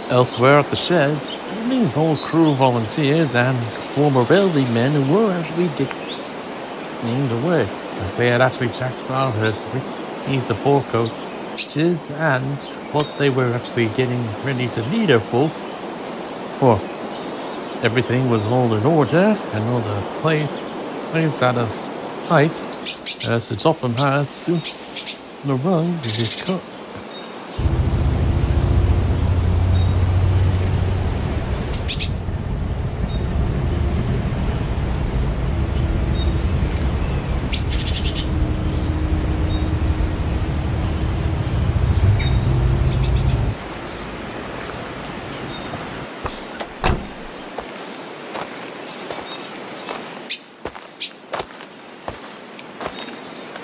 Elsewhere at the sheds, Lee's whole crew of volunteers and former railway men were actually getting away, as they had actually checked out her three support coaches and what they were actually getting ready to lead her for. Well, everything was all in order and all the place at a height as the Topham Hatt soon arrived with his car.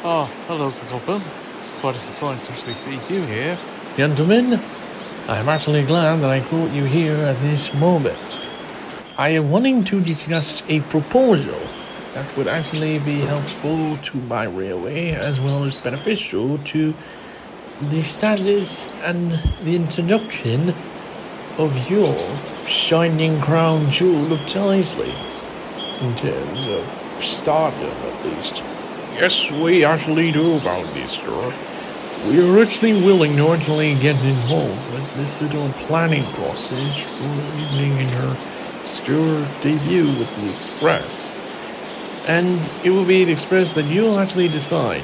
Oh, hello, Sir Topham. It's quite a surprise to actually see you here. Gentlemen, I am actually glad that I caught you here at this moment. I am wanting to discuss a proposal that would actually be helpful to my railway as well as beneficial to the status and the introduction of your shining crown jewel of Tisley, in terms of stardom at least. Yes, we actually do about this, sir. We are actually willing to actually get involved with this little planning process for the evening in her store debut with the Express. And it will be the Express that you'll actually decide.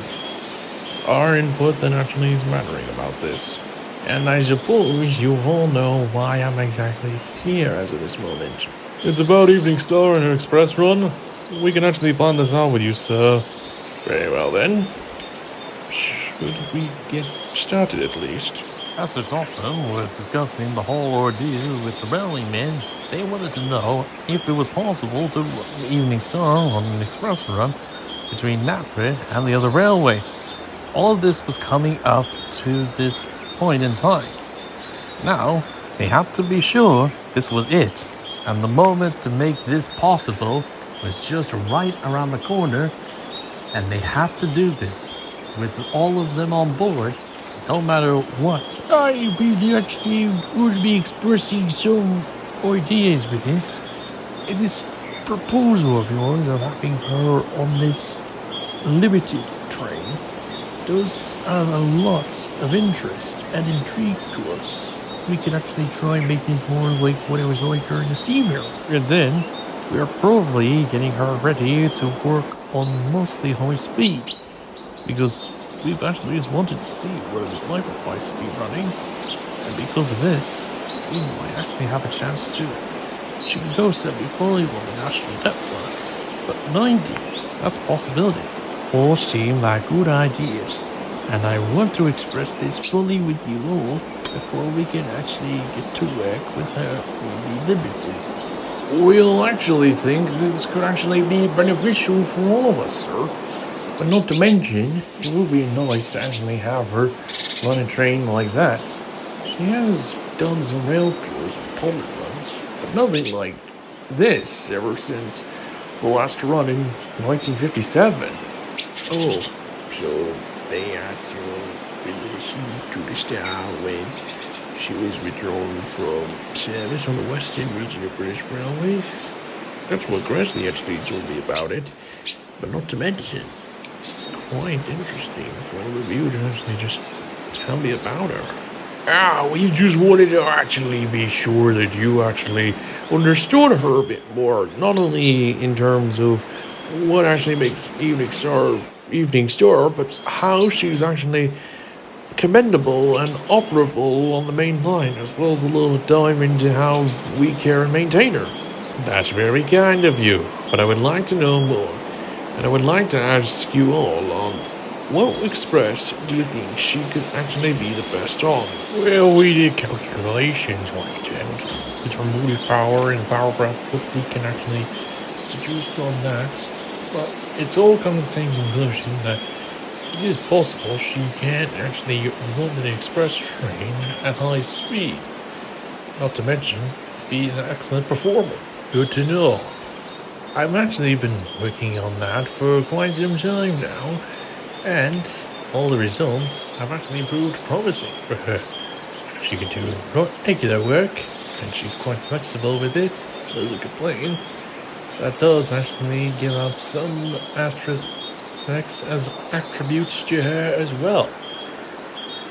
It's our input that actually is mattering about this. And I suppose you all know why I'm exactly here as of this moment. It's about Evening Star and her express run. We can actually plan this out with you, sir. Very well then. Should we get started at least? As Sir Topham was discussing the whole ordeal with the railway men, they wanted to know if it was possible to run the Evening Star on an express run between Knapford and the other railway. All of this was coming up to this point in time. Now, they had to be sure this was it, and the moment to make this possible was just right around the corner, and they had to do this with all of them on board, no matter what. I really actually would be expressing some ideas with this. This proposal of yours of having her on this limited train does have a lot of interest and intrigue to us. We could actually try and make this more like what it was like during the steam era. And then we are probably getting her ready to work on mostly high speed, because we've actually just wanted to see what it was like with high speed running, and because of this, we might actually have a chance to. She can go 75 on the national network, but 90, that's a possibility. All seem like good ideas, and I want to express this fully with you all before we can actually get to work with her really limited. We'll actually think that this could actually be beneficial for all of us, sir. But not to mention, it would be nice to actually have her run a train like that. She has done some rail tours and public runs, but nothing like this ever since the last run in 1957. Oh, so they had your relation to the star when she was withdrawn from service on the western region of British Railways? That's what Gresley actually told me about it, but not to mention, this is quite interesting for all of you to actually just tell me about her. We just wanted to actually be sure that you actually understood her a bit more, not only in terms of what actually makes Evening Star, but how she's actually commendable and operable on the main line, as well as a little dive into how we care and maintain her. That's very kind of you, but I would like to know more, and I would like to ask you all on what express do you think she could actually be the best on? Well, we did calculations on it, and with our motive power and power breath, what we can actually deduce on that. But it's all come to the same conclusion that it is possible she can actually run an express train at high speed. Not to mention, be an excellent performer. Good to know. I've actually been working on that for quite some time now, and all the results have actually proved promising for her. She could do regular work, and she's quite flexible with it. Doesn't complain. That does actually give out some aspects as attributes to her as well.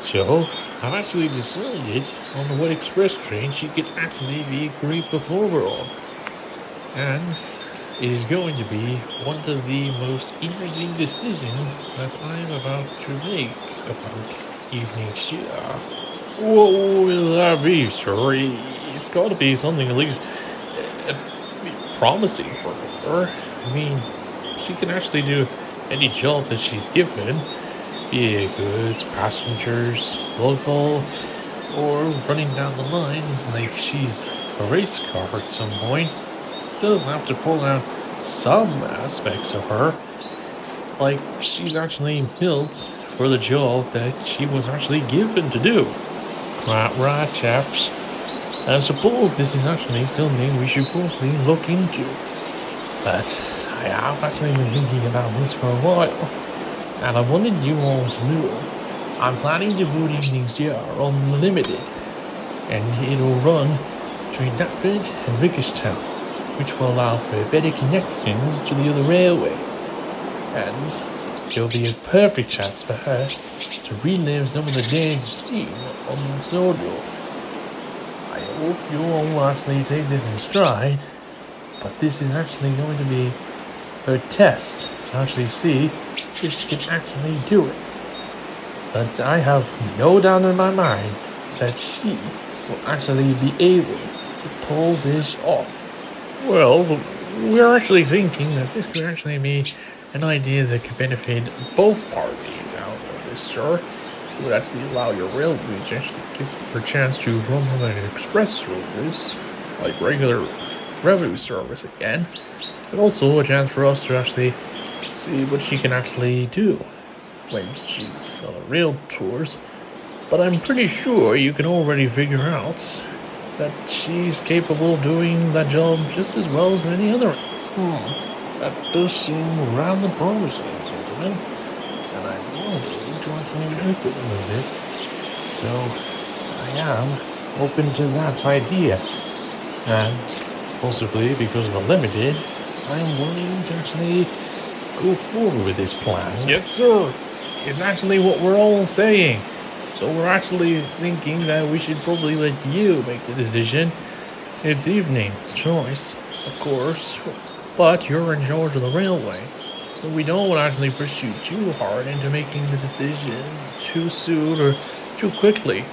So, I've actually decided on the Wet Express train she could actually be a great performer on. And it is going to be one of the most interesting decisions that I'm about to make about evening share. What will that be, sir? It's got to be something at least promising for her. I mean, she can actually do any job that she's given, be it goods, passengers, local, or running down the line like she's a race car at some point. Does have to pull out some aspects of her, like she's actually built for the job that she was actually given to do. Quite right, chaps. I suppose this is actually something we should probably look into. But I have actually been thinking about this for a while, and I wanted you all to know I'm planning to put evenings here on Limited, and it'll run between Dapford and Vickerstown, which will allow for better connections to the other railway. And there'll be a perfect chance for her to relive some of the days of steam on the Sodor. I hope you all actually take this in stride, but this is actually going to be her test to actually see if she can actually do it. But I have no doubt in my mind that she will actually be able to pull this off. Well, we're actually thinking that this could actually be an idea that could benefit both parties out of this, sir. It would actually allow your railway to actually give her a chance to run on an express service, like regular revenue service again, but also a chance for us to actually see what she can actually do when she's on rail tours. But I'm pretty sure you can already figure out that she's capable of doing that job just as well as any other. That does seem rather promising, gentlemen, and I'm willing to actually work with them on this. So, I am open to that idea. And possibly because of the Limited, I'm willing to actually go forward with this plan. Yes, sir. It's actually what we're all saying. So we're actually thinking that we should probably let you make the decision. It's evening's choice, of course, but you're in charge of the railway. So we don't want to actually push you too hard into making the decision too soon or too quickly.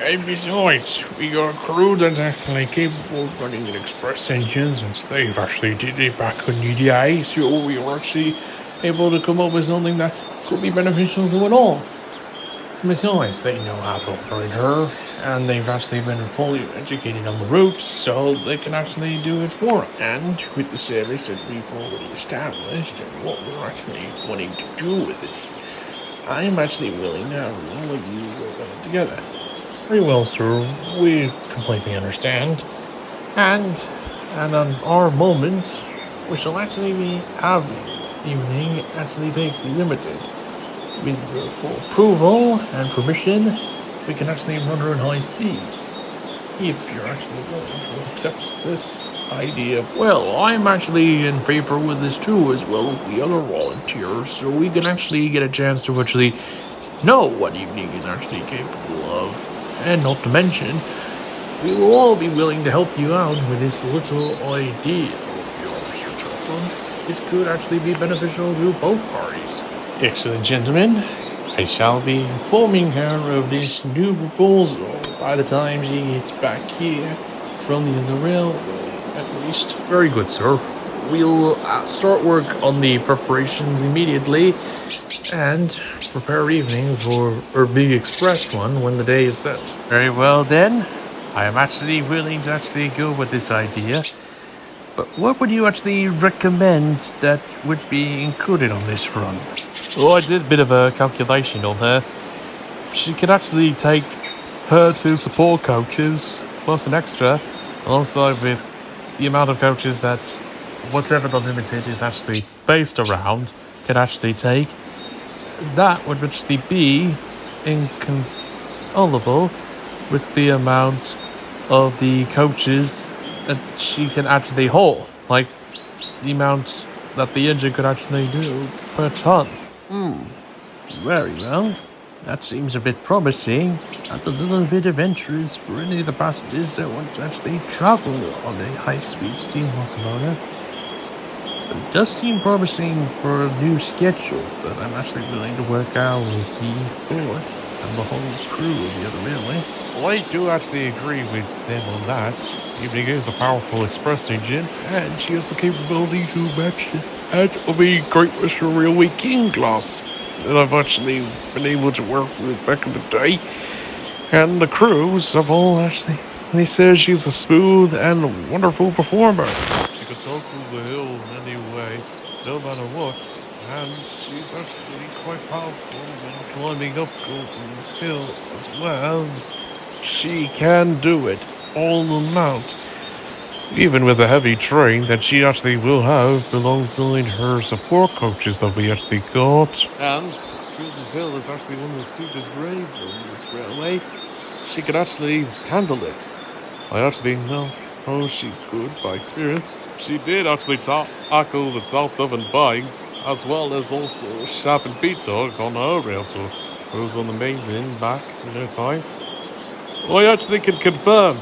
And besides, we got a crew that's actually capable of running an express engines, and they've actually did it back in the day, so we were actually able to come up with something that could be beneficial to it all. Besides, they know how to operate her, and they've actually been fully educated on the route, so they can actually do it for us. And with the service that we've already established, and what we're actually wanting to do with this, I'm actually willing to have all of you work on it together. Very well, sir. We completely understand. And on our moment, we shall actually be having evening actually take the Limited. With your full approval and permission, we can actually run her at high speeds. If you're actually willing to accept this idea. Well, I'm actually in favor with this too, as well as the other volunteers, so we can actually get a chance to actually know what evening is actually capable of. And not to mention, we will all be willing to help you out with this little idea of yours, Sir Topham. This could actually be beneficial to both parties. Excellent, gentlemen. I shall be informing her of this new proposal by the time she gets back here from the railway, at least. Very good, sir. We'll start work on the preparations immediately and prepare evening for our big express one when the day is set. Very well then. I am actually willing to actually go with this idea. But what would you actually recommend that would be included on this run? Well, I did a bit of a calculation on her. She could actually take her 2 support coaches plus an extra, alongside with the amount of coaches that whatever the Limited is actually based around can actually take. That would actually be inconsolable with the amount of the coaches that she can actually haul. Like, the amount that the engine could actually do per ton. Very well. That seems a bit promising. And a little bit adventurous for any of the passengers that want to actually travel on a high-speed steam locomotive. But it does seem promising for a new schedule that I'm actually willing to work out with the board and the whole crew of the other railway. Well, I do actually agree with them on that. Evening is a powerful express engine, and she has the capability to match the head of a Great Western Railway King class that I've actually been able to work with back in the day. And the crews have all they say she's a smooth and wonderful performer. She could talk through the hill in any way, no matter what. And she's actually quite powerful when climbing up Golden's Hill as well. She can do it all the mount. Even with a heavy train that she actually will have alongside her support coaches that we actually got. And Golden's Hill is actually one of the steepest grades on this railway. She could actually handle it. I actually know how she could by experience. She did actually tackle the South Devon bikes, as well as also Sharp and Beatok on her rail tour. Who was on the mainline back in her time. I actually can confirm.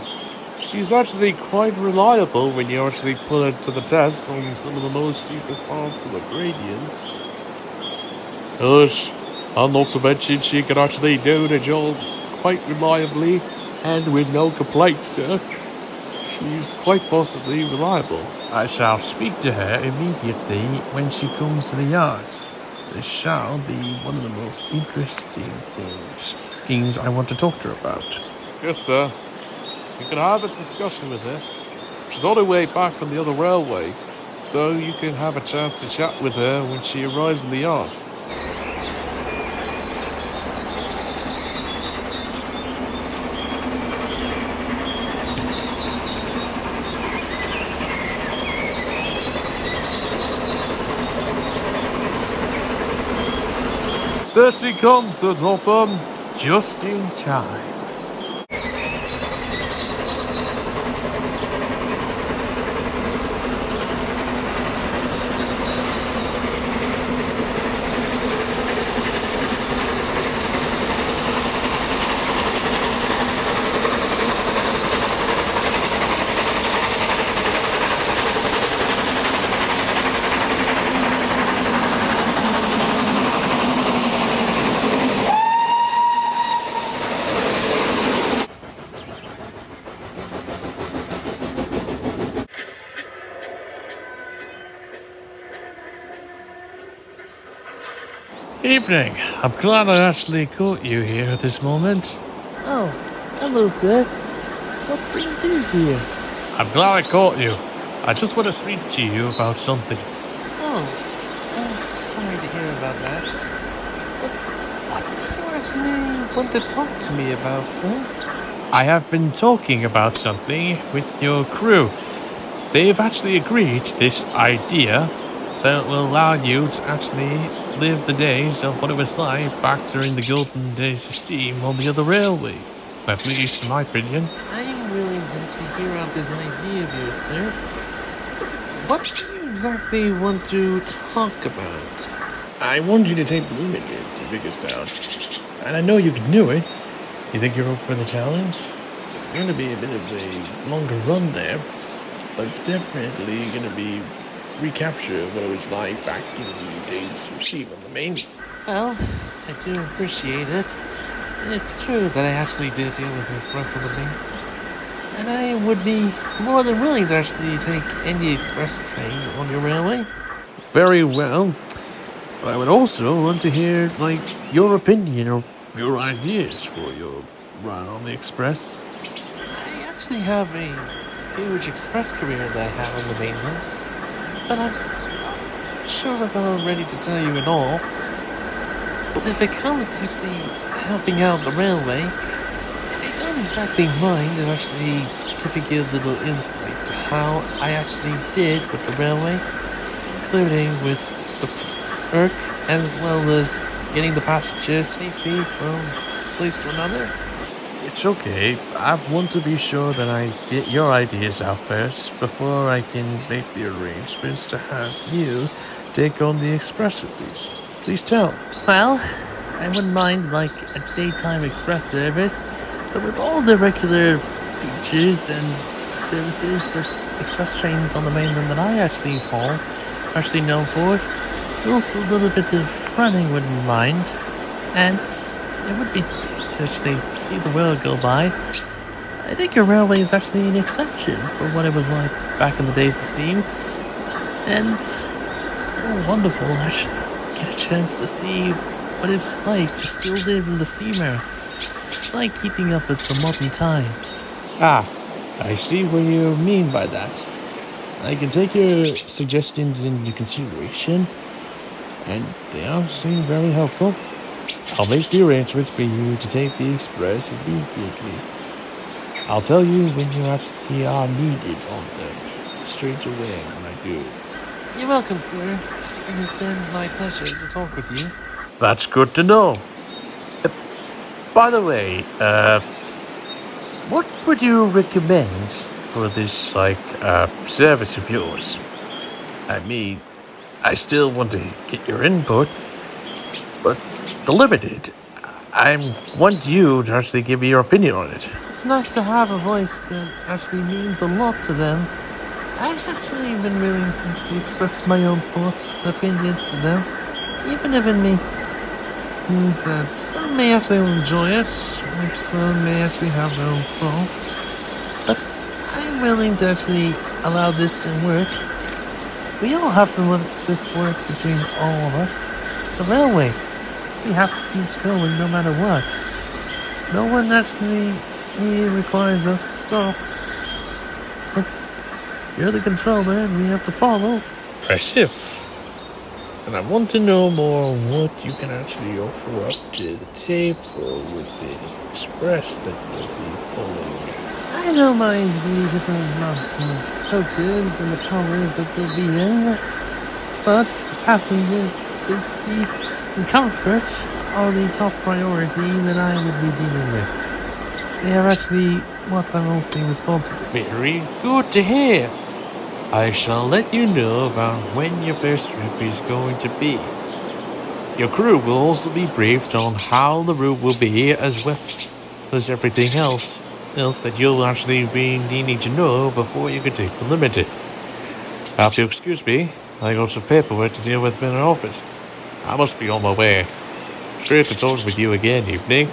She's actually quite reliable when you actually put her to the test on some of the most steepest parts of the gradients. And not to mention she can actually do the job quite reliably and with no complaints, sir. She's quite possibly reliable. I shall speak to her immediately when she comes to the yards. This shall be one of the most interesting things I want to talk to her about. Yes, sir. You can have a discussion with her. She's on her way back from the other railway, so you can have a chance to chat with her when she arrives in the yards. There she comes, Sir Topham, just in time. Evening. I'm glad I actually caught you here at this moment. Oh, hello, sir. What brings you here? I'm glad I caught you. I just want to speak to you about something. Oh, I'm sorry to hear about that. What do you actually want to talk to me about, sir? I have been talking about something with your crew. They've actually agreed to this idea that will allow you to actually live the days of what it was like back during the golden days of steam on the other railway. At least in my opinion. I'm willing to actually hear out this idea of yours, sir. What do you exactly want to talk about? I want you to take Blue Limited to Biggerstown. And I know you can do it. You think you're up for the challenge? It's going to be a bit of a longer run there, but it's definitely going to be recapture what it was like back in the days of steam on the main. Well, I do appreciate it. And it's true that I actually did deal with this rest of the main. And I would be more than willing to actually take any express train on your railway. Very well. But I would also want to hear, your opinion or your ideas for your run on the express. I actually have a huge express career that I have on the mainland. But I'm not sure if I'm ready to tell you at all. But if it comes to actually helping out the railway, I don't exactly mind in actually giving you a little insight to how I actually did with the railway, including with the work as well as getting the passengers safely from place to another. It It's okay. I want to be sure that I get your ideas out first before I can make the arrangements to have you take on the express service. Please tell. Well, I wouldn't mind like a daytime express service, but with all the regular features and services that express trains on the mainland that I actually hold, actually known for, but also a little bit of running wouldn't mind, and it would be nice to actually see the world go by. I think your railway is actually an exception for what it was like back in the days of steam, and it's so wonderful to actually get a chance to see what it's like to still live in the steam era, despite keeping up with the modern times. Ah, I see what you mean by that. I can take your suggestions into consideration, and they all seem very helpful. I'll make the arrangements for you to take the express immediately. I'll tell you when you actually are needed on them, straight away when I do. You're welcome, sir. It has been my pleasure to talk with you. That's good to know. By the way, what would you recommend for this, service of yours? I mean, I still want to get your input, but the limited, I want you to actually give me your opinion on it. It's nice to have a voice that actually means a lot to them. I've actually been willing to actually express my own thoughts and opinions to them, even if it means that some may actually enjoy it, or some may actually have their own thoughts. But I'm willing to actually allow this to work. We all have to let this work between all of us. It's a railway. We have to keep going no matter what. No one actually requires us to stop. But you're the controller and we have to follow. Impressive. And I want to know more on what you can actually offer up to the table with the express that you'll be pulling. I don't mind the different amounts of coaches and the colors that they'll be in, but the passengers' safety and comfort are the top priority that I would be dealing with. They are actually what I'm mostly responsible for. Very good to hear. I shall let you know about when your first trip is going to be. Your crew will also be briefed on how the route will be, as well as everything else that you'll actually be needing to know before you can take the limited. Have to excuse me, I got some paperwork to deal with in our office. I must be on my way. It's great to talk with you again, evening.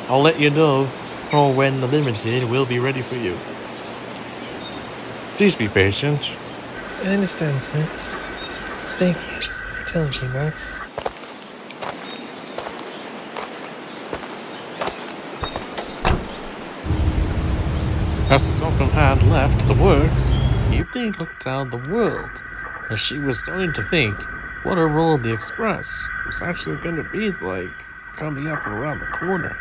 I'll let you know when the limited will be ready for you. Please be patient. I understand, sir. Thank you for telling me that. As the Topham Hatt left the works, Evening looked out the world as she was starting to think what her role in the express was actually going to be like coming up around the corner.